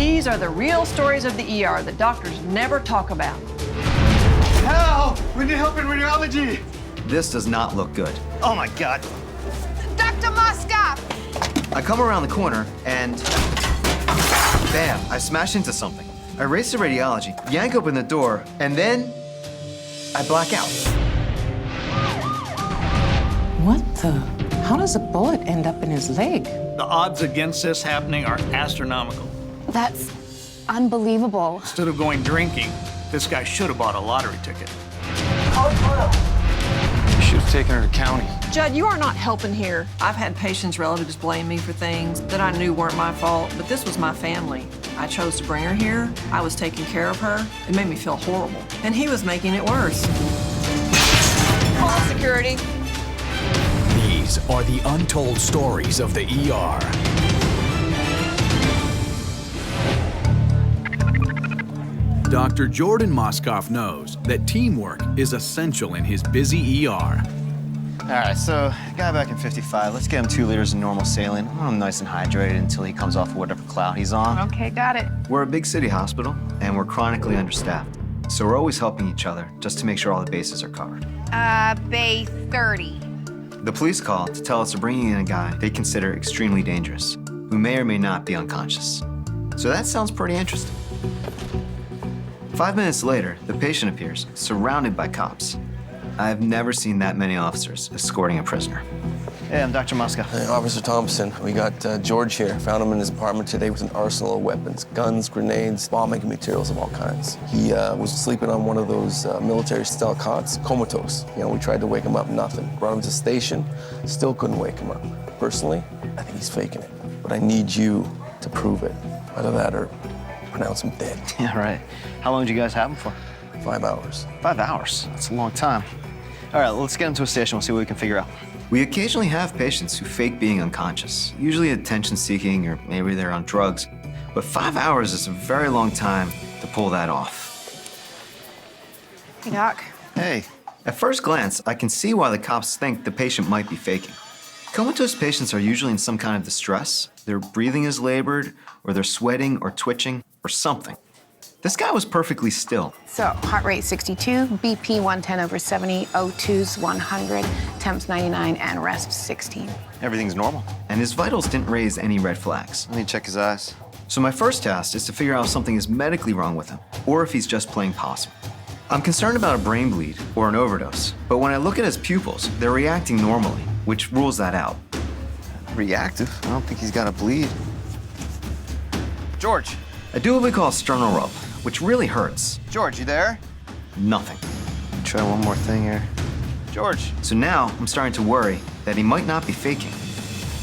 These are the real stories of the ER that doctors never talk about. Help! We need help in radiology. This does not look good. Oh my God. Dr. Moskoff! I come around the corner and bam, I smash into something. I race to radiology, yank open the door, and then I black out. What the? How does a bullet end up in his leg? The odds against this happening are astronomical. That's unbelievable. Instead of going drinking, this guy should have bought a lottery ticket. You should have taken her to county. Judd, you are not helping here. I've had patients' relatives blame me for things that I knew weren't my fault, but this was my family. I chose to bring her here. I was taking care of her. It made me feel horrible. And he was making it worse. Call security. These are the untold stories of the ER. Dr. Jordan Moskoff knows that teamwork is essential in his busy ER. All right, so guy back in 55, let's get him 2 liters of normal saline. I want him nice and hydrated until he comes off of whatever cloud he's on. Okay, got it. We're a big city hospital, and we're chronically understaffed. So we're always helping each other just to make sure all the bases are covered. Bay 30. The police call to tell us they're bringing in a guy they consider extremely dangerous, who may or may not be unconscious. So that sounds pretty interesting. 5 minutes later, the patient appears, surrounded by cops. I've never seen that many officers escorting a prisoner. Hey, I'm Dr. Moskoff. Hey, Officer Thompson, we got George here. Found him in his apartment today with an arsenal of weapons, guns, grenades, bomb-making materials of all kinds. He was sleeping on one of those military-style cots, comatose. You know, we tried to wake him up, nothing. Brought him to the station, still couldn't wake him up. Personally, I think he's faking it. But I need you to prove it. Either that or pronounce him dead. Yeah, right. How long did you guys have him for? 5 hours. 5 hours? That's a long time. All right, let's get him to a station. We'll see what we can figure out. We occasionally have patients who fake being unconscious, usually attention-seeking or maybe they're on drugs. But 5 hours is a very long time to pull that off. Hey, Doc. Hey. At first glance, I can see why the cops think the patient might be faking. Comatose patients are usually in some kind of distress. Their breathing is labored, or they're sweating or twitching, or something. This guy was perfectly still. So, heart rate 62, BP 110/70, O2's 100, temps 99, and rest 16. Everything's normal. And his vitals didn't raise any red flags. Let me check his eyes. So my first task is to figure out if something is medically wrong with him, or if he's just playing possum. I'm concerned about a brain bleed or an overdose, but when I look at his pupils, they're reacting normally, which rules that out. Reactive? I don't think he's got a bleed. George. I do what we call a sternal rub, which really hurts. George, you there? Nothing. Try one more thing here. George. So now I'm starting to worry that he might not be faking,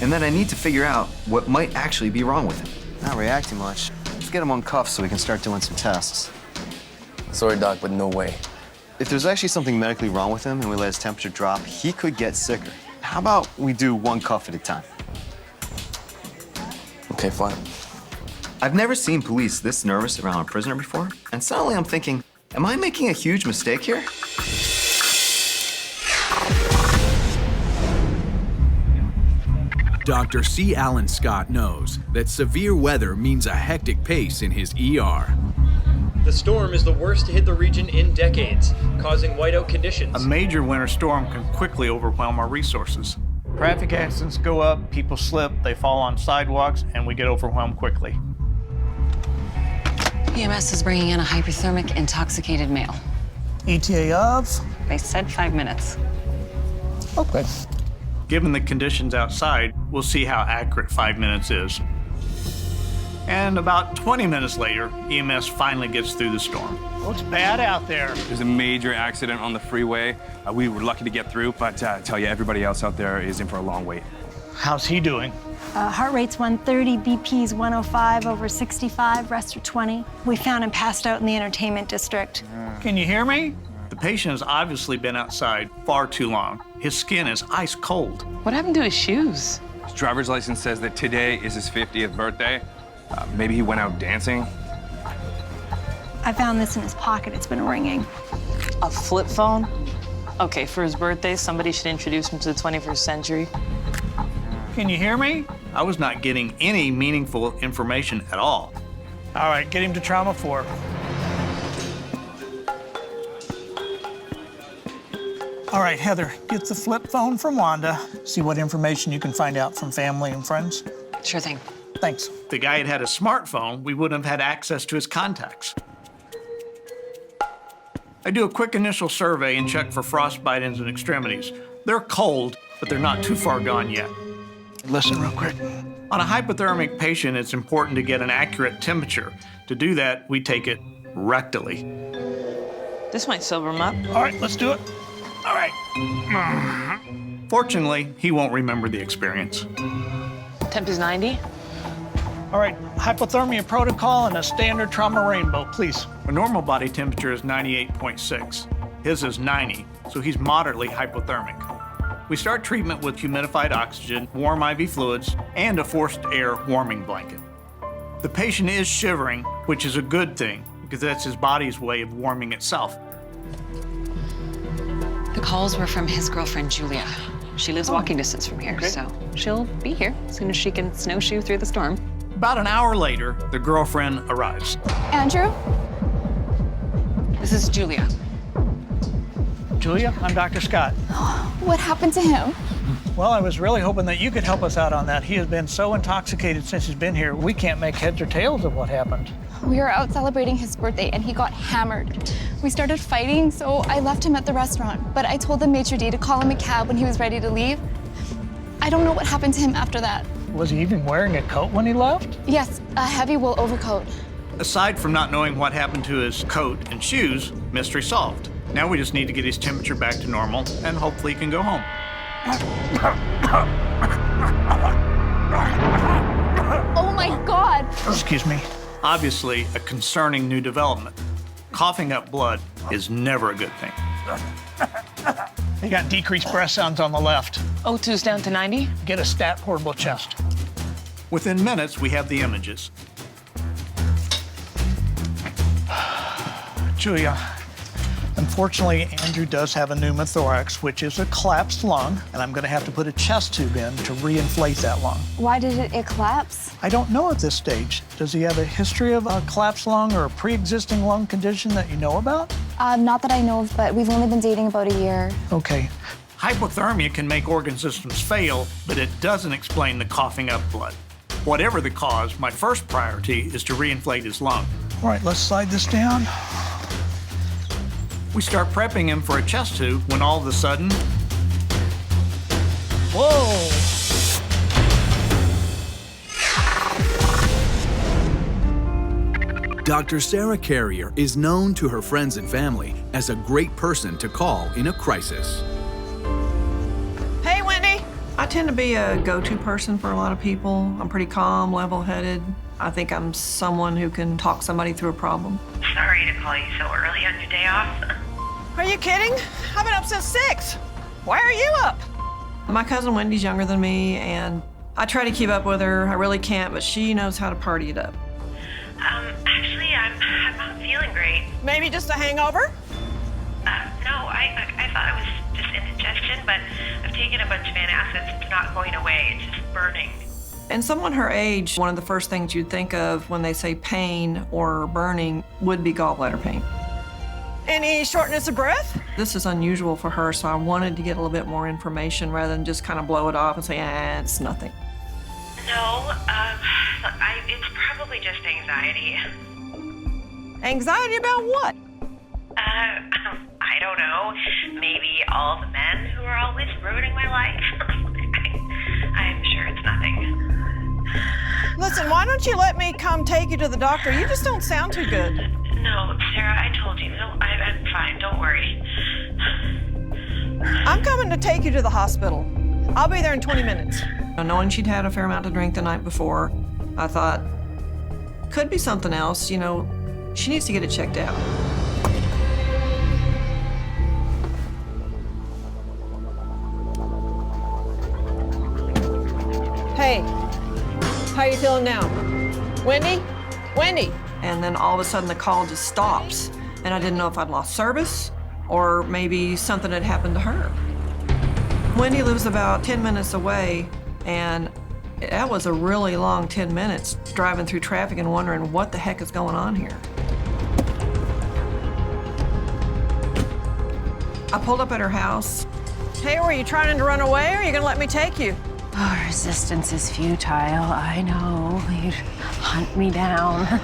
and that I need to figure out what might actually be wrong with him. Not reacting much. Let's get him on cuffs so we can start doing some tests. Sorry, Doc, but no way. If there's actually something medically wrong with him and we let his temperature drop, he could get sicker. How about we do one cuff at a time? Okay, fine. I've never seen police this nervous around a prisoner before, and suddenly I'm thinking, am I making a huge mistake here? Dr. C. Alan Scott knows that severe weather means a hectic pace in his ER. The storm is the worst to hit the region in decades, causing whiteout conditions. A major winter storm can quickly overwhelm our resources. Traffic accidents go up, people slip, they fall on sidewalks, and we get overwhelmed quickly. EMS is bringing in a hypothermic, intoxicated male. ETA of? They said 5 minutes. Okay. Given the conditions outside, we'll see how accurate 5 minutes is. And about 20 minutes later, EMS finally gets through the storm. Oh, it's bad out there. There's a major accident on the freeway. We were lucky to get through, but I tell you, everybody else out there is in for a long wait. How's he doing? Heart rate's 130, BP's 105/65, rest are 20. We found him passed out in the entertainment district. Can you hear me? The patient has obviously been outside far too long. His skin is ice cold. What happened to his shoes? His driver's license says that today is his 50th birthday. Maybe he went out dancing. I found this in his pocket. It's been ringing. A flip phone? Okay, for his birthday, somebody should introduce him to the 21st century. Can you hear me? I was not getting any meaningful information at all. All right, get him to trauma 4. All right, Heather, get the flip phone from Wanda. See what information you can find out from family and friends. Sure thing. Thanks. If the guy had a smartphone, we wouldn't have had access to his contacts. I do a quick initial survey and check for frostbite ends and extremities. They're cold, but they're not too far gone yet. Listen real quick. On a hypothermic patient, it's important to get an accurate temperature. To do that, we take it rectally. This might sober him up. All right, let's do it. All right. Fortunately, he won't remember the experience. Temp is 90. All right, hypothermia protocol and a standard trauma rainbow, please. A normal body temperature is 98.6. His is 90, so he's moderately hypothermic. We start treatment with humidified oxygen, warm IV fluids, and a forced air warming blanket. The patient is shivering, which is a good thing, because that's his body's way of warming itself. The calls were from his girlfriend, Julia. She lives walking distance from here, so she'll be here as soon as she can snowshoe through the storm. About an hour later, the girlfriend arrives. Andrew? This is Julia. Julia, I'm Dr. Scott. What happened to him? Well, I was really hoping that you could help us out on that. He has been so intoxicated since he's been here, we can't make heads or tails of what happened. We were out celebrating his birthday and he got hammered. We started fighting, so I left him at the restaurant, but I told the maitre d' to call him a cab when he was ready to leave. I don't know what happened to him after that. Was he even wearing a coat when he left? Yes, a heavy wool overcoat. Aside from not knowing what happened to his coat and shoes, mystery solved. Now we just need to get his temperature back to normal and hopefully he can go home. Oh my God! Excuse me. Obviously, a concerning new development. Coughing up blood is never a good thing. They got decreased breath sounds on the left. O2's down to 90. Get a stat portable chest. Within minutes, we have the images. Julia, unfortunately, Andrew does have a pneumothorax, which is a collapsed lung, and I'm gonna have to put a chest tube in to reinflate that lung. Why did it collapse? I don't know at this stage. Does he have a history of a collapsed lung or a pre-existing lung condition that you know about? Not that I know of, but we've only been dating about a year. Okay. Hypothermia can make organ systems fail, but it doesn't explain the coughing up blood. Whatever the cause, my first priority is to reinflate his lung. All right, let's slide this down. We start prepping him for a chest tube when all of a sudden, whoa! Dr. Sarah Carrier is known to her friends and family as a great person to call in a crisis. Hey, Wendy. I tend to be a go-to person for a lot of people. I'm pretty calm, level-headed. I think I'm someone who can talk somebody through a problem. Sorry to call you so early on your day off. Are you kidding? I've been up since 6. Why are you up? My cousin Wendy's younger than me, and I try to keep up with her. I really can't, but she knows how to party it up. Actually, I'm not feeling great. Maybe just a hangover? No, I thought it was just indigestion, but I've taken a bunch of antacids. It's not going away. It's just burning. And someone her age, one of the first things you'd think of when they say pain or burning would be gallbladder pain. Any shortness of breath? This is unusual for her, so I wanted to get a little bit more information rather than just kind of blow it off and say, it's nothing. No, it's probably just anxiety. Anxiety about what? I don't know. Maybe all the men who are always ruining my life. I'm sure it's nothing. Listen, why don't you let me come take you to the doctor? You just don't sound too good. No, Sarah, I told you. No, I'm fine. Don't worry. I'm coming to take you to the hospital. I'll be there in 20 minutes. Knowing she'd had a fair amount to drink the night before, I thought, could be something else. You know, she needs to get it checked out. Hey, how you feeling now? Wendy? Wendy! And then all of a sudden the call just stops. And I didn't know if I'd lost service or maybe something had happened to her. Wendy lives about 10 minutes away, and That was a really long 10 minutes driving through traffic and wondering what the heck is going on here. I pulled up at her house. Hey, were you trying to run away, or are you gonna let me take you? Oh, resistance is futile, I know. You'd hunt me down.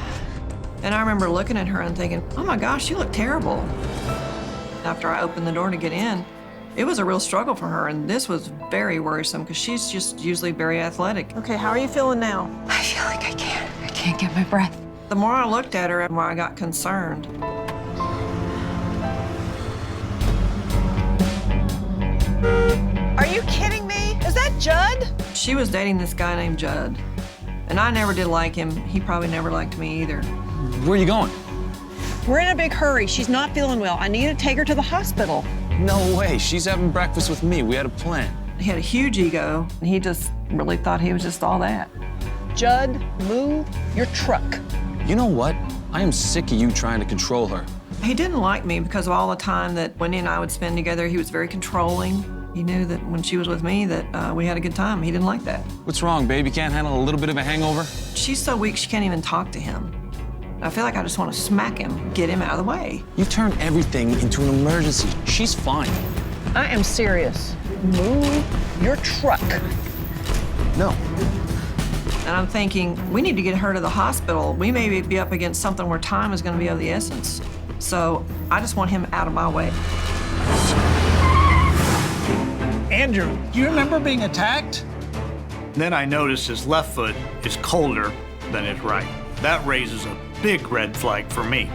And I remember looking at her and thinking, oh my gosh, you look terrible. After I opened the door to get in, it was a real struggle for her, and this was very worrisome because she's just usually very athletic. Okay, how are you feeling now? I feel like I can't get my breath. The more I looked at her, the more I got concerned. Are you kidding me? Is that Judd? She was dating this guy named Judd, and I never did like him. He probably never liked me either. Where are you going? We're in a big hurry. She's not feeling well. I need to take her to the hospital. No way. She's having breakfast with me. We had a plan. He had a huge ego, and he just really thought he was just all that. Judd, move your truck. You know what? I am sick of you trying to control her. He didn't like me because of all the time that Wendy and I would spend together. He was very controlling. He knew that when she was with me that we had a good time. He didn't like that. What's wrong, babe? You can't handle a little bit of a hangover? She's so weak she can't even talk to him. I feel like I just want to smack him, get him out of the way. You turn everything into an emergency. She's fine. I am serious. Move your truck. No. And I'm thinking, we need to get her to the hospital. We may be up against something where time is going to be of the essence. So I just want him out of my way. Andrew, do you remember being attacked? Then I noticed his left foot is colder than his right. That raises a big red flag for me.